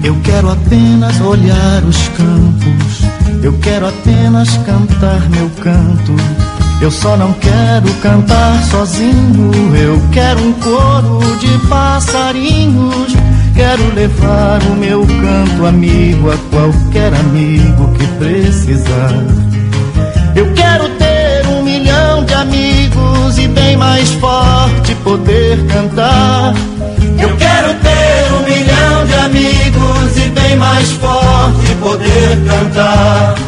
Eu quero apenas olhar os campos, eu quero apenas cantar meu canto. Eu só não quero cantar sozinho, eu quero um coro de passarinhos. Quero levar o meu canto amigo a qualquer amigo que precisar. Eu quero ter 1 milhão de amigos e bem mais forte poder cantar. Eu quero ter 1 milhão de amigos e bem mais forte poder cantar.